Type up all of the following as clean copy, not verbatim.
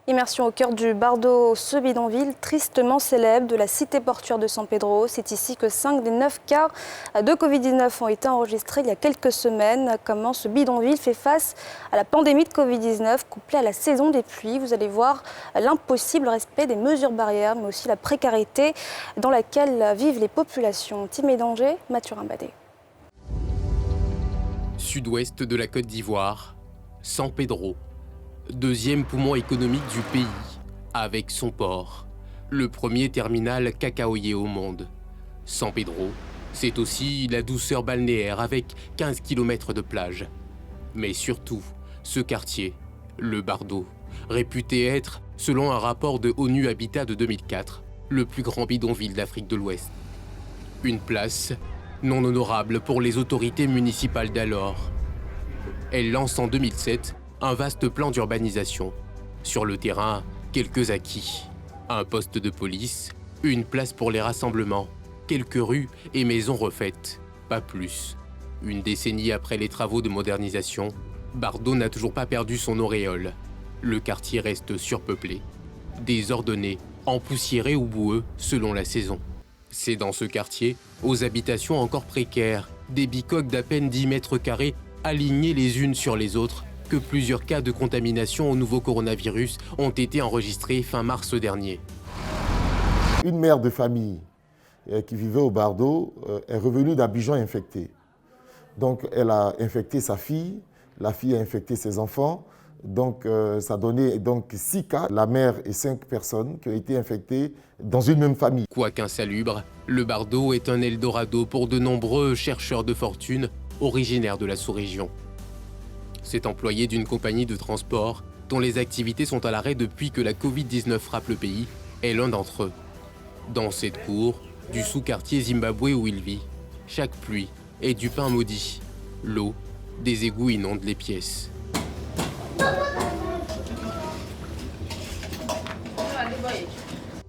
Immersion au cœur du Bardo, ce bidonville tristement célèbre de la cité portuaire de San Pedro. C'est ici que 5 des 9 cas de Covid-19 ont été enregistrés il y a quelques semaines. Comment ce bidonville fait face à la pandémie de Covid-19 couplée à la saison des pluies. Vous allez voir l'impossible respect des mesures barrières, mais aussi la précarité dans laquelle vivent les populations. Tim et danger, Mathurin Badé. Sud-ouest de la Côte d'Ivoire, San Pedro. Deuxième poumon économique du pays, avec son port. Le premier terminal cacaoyer au monde. San Pedro, c'est aussi la douceur balnéaire avec 15 km de plage. Mais surtout, ce quartier, le Bardo, réputé être, selon un rapport de ONU Habitat de 2004, le plus grand bidonville d'Afrique de l'Ouest. Une place non honorable pour les autorités municipales d'alors. Elle lance en 2007 un vaste plan d'urbanisation. Sur le terrain, quelques acquis. Un poste de police, une place pour les rassemblements, quelques rues et maisons refaites. Pas plus. Une décennie après les travaux de modernisation, Bardo n'a toujours pas perdu son auréole. Le quartier reste surpeuplé, désordonné, empoussiéré ou boueux selon la saison. C'est dans ce quartier, aux habitations encore précaires, des bicoques d'à peine 10 mètres carrés alignées les unes sur les autres, que plusieurs cas de contamination au nouveau coronavirus ont été enregistrés fin mars dernier. Une mère de famille qui vivait au Bardo est revenue d'Abidjan infectée. Donc elle a infecté sa fille, la fille a infecté ses enfants. Donc ça donnait 6 cas, la mère et 5 personnes qui ont été infectées dans une même famille. Quoiqu'insalubre, le Bardo est un Eldorado pour de nombreux chercheurs de fortune originaires de la sous-région. Cet employé d'une compagnie de transport, dont les activités sont à l'arrêt depuis que la Covid-19 frappe le pays, est l'un d'entre eux. Dans cette cour, du sous-quartier Zimbabwe où il vit, chaque pluie est du pain maudit. L'eau, des égouts inondent les pièces.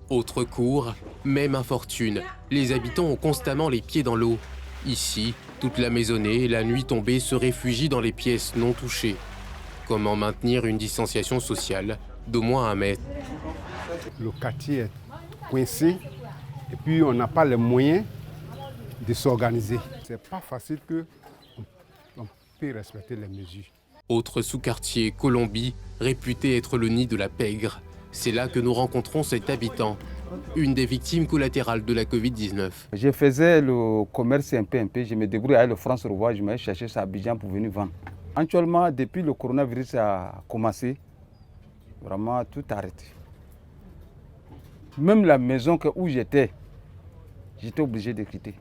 Autre cour, même infortune. Les habitants ont constamment les pieds dans l'eau. Ici, toute la maisonnée, la nuit tombée, se réfugie dans les pièces non touchées. Comment maintenir une distanciation sociale d'au moins 1 mètre? Le quartier est coincé et puis on n'a pas les moyens de s'organiser. C'est pas facile qu'on puisse respecter les mesures. Autre sous-quartier, Colombie, réputé être le nid de la pègre. C'est là que nous rencontrons cet habitant, une des victimes collatérales de la Covid-19. Je faisais le commerce un peu, je me débrouillais avec le franc roi, je m'allais chercher ça à Abidjan pour venir vendre. Actuellement, depuis le coronavirus a commencé, vraiment tout a arrêté. Même la maison où j'étais obligé de quitter.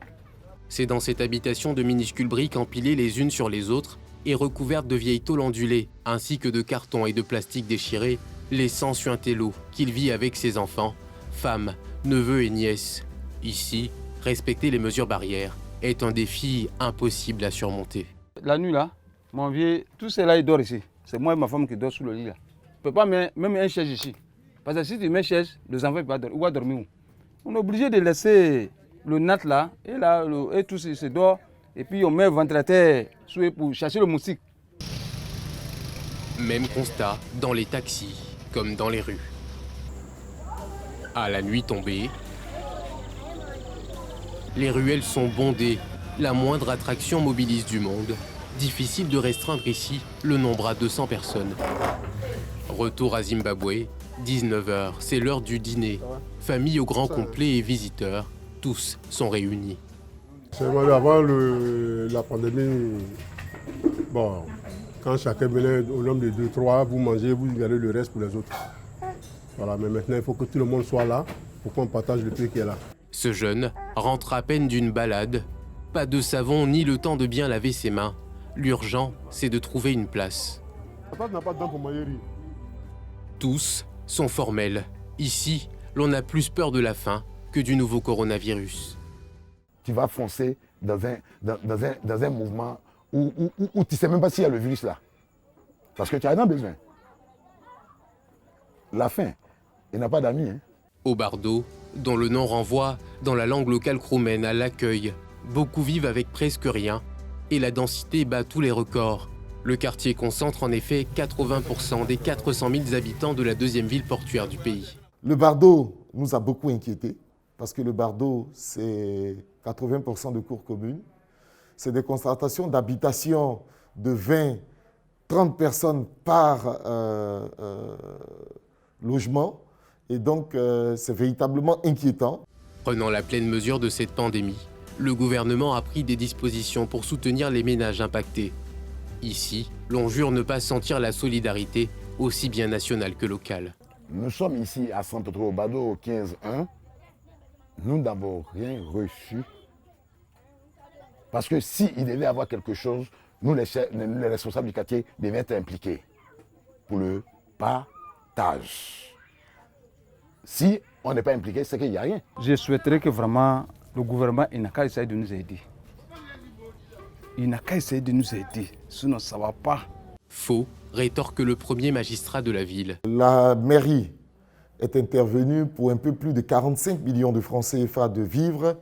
C'est dans cette habitation de minuscules briques empilées les unes sur les autres et recouvertes de vieilles tôles ondulées, ainsi que de cartons et de plastique déchirés, laissant suinter l'eau, qu'il vit avec ses enfants, femmes, neveux et nièces. Ici, respecter les mesures barrières est un défi impossible à surmonter. La nuit là, mon vieux, tout cela il dort ici. C'est moi et ma femme qui dort sous le lit là. Je ne peux pas mettre même un chaise ici. Parce que si tu mets chaise, les enfants vont dormir où? On est obligé de laisser le nat là, et tout se dort. Et puis on met le ventilateur pour chercher le moustique. Même constat dans les taxis, comme dans les rues. À la nuit tombée, les ruelles sont bondées. La moindre attraction mobilise du monde. Difficile de restreindre ici le nombre à 200 personnes. Retour à Zimbabwe, 19h, c'est l'heure du dîner. Famille au grand complet et visiteurs, tous sont réunis. Avant la pandémie, bon, quand chacun venait au nombre de 2-3, vous mangez, vous gardez le reste pour les autres. Voilà, mais maintenant il faut que tout le monde soit là pour qu'on partage le prix qui est là. Ce jeune rentre à peine d'une balade. Pas de savon ni le temps de bien laver ses mains. L'urgent, c'est de trouver une place. Tous sont formels. Ici, l'on a plus peur de la faim que du nouveau coronavirus. Tu vas foncer dans un mouvement où tu ne sais même pas s'il y a le virus là. Parce que tu as un besoin. La faim, il n'a pas d'amis. Hein. Au Bardo, dont le nom renvoie, dans la langue locale croumène, à l'accueil, beaucoup vivent avec presque rien, et la densité bat tous les records. Le quartier concentre en effet 80% des 400 000 habitants de la deuxième ville portuaire du pays. Le Bardo nous a beaucoup inquiétés parce que le Bardo, c'est 80% de cours communes. C'est des concentrations d'habitation de 20-30 personnes par logement. Et donc, c'est véritablement inquiétant. Prenant la pleine mesure de cette pandémie, le gouvernement a pris des dispositions pour soutenir les ménages impactés. Ici, l'on jure ne pas sentir la solidarité, aussi bien nationale que locale. Nous sommes ici à San Pedro Bardo au 15-1. Nous n'avons rien reçu. Parce que s'il devait y avoir quelque chose, nous, les responsables du quartier, devaient être impliqués pour le partage. Si on n'est pas impliqué, c'est qu'il n'y a rien. Je souhaiterais que vraiment le gouvernement n'a qu'à essayer de nous aider. Il n'a qu'à essayer de nous aider, sinon ça ne va pas. Faux, rétorque le premier magistrat de la ville. La mairie est intervenue pour un peu plus de 45 millions de francs CFA de vivres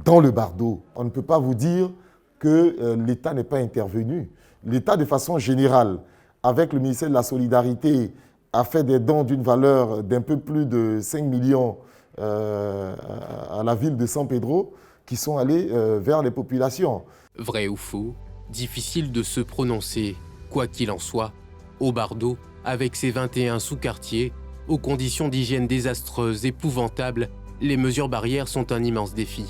dans le Bardo. On ne peut pas vous dire que l'État n'est pas intervenu. L'État, de façon générale, avec le ministère de la Solidarité, a fait des dons d'une valeur d'un peu plus de 5 millions à la ville de San Pedro qui sont allés vers les populations. Vrai ou faux, difficile de se prononcer. Quoi qu'il en soit, au Bardo, avec ses 21 sous-quartiers, aux conditions d'hygiène désastreuses, épouvantables, les mesures barrières sont un immense défi.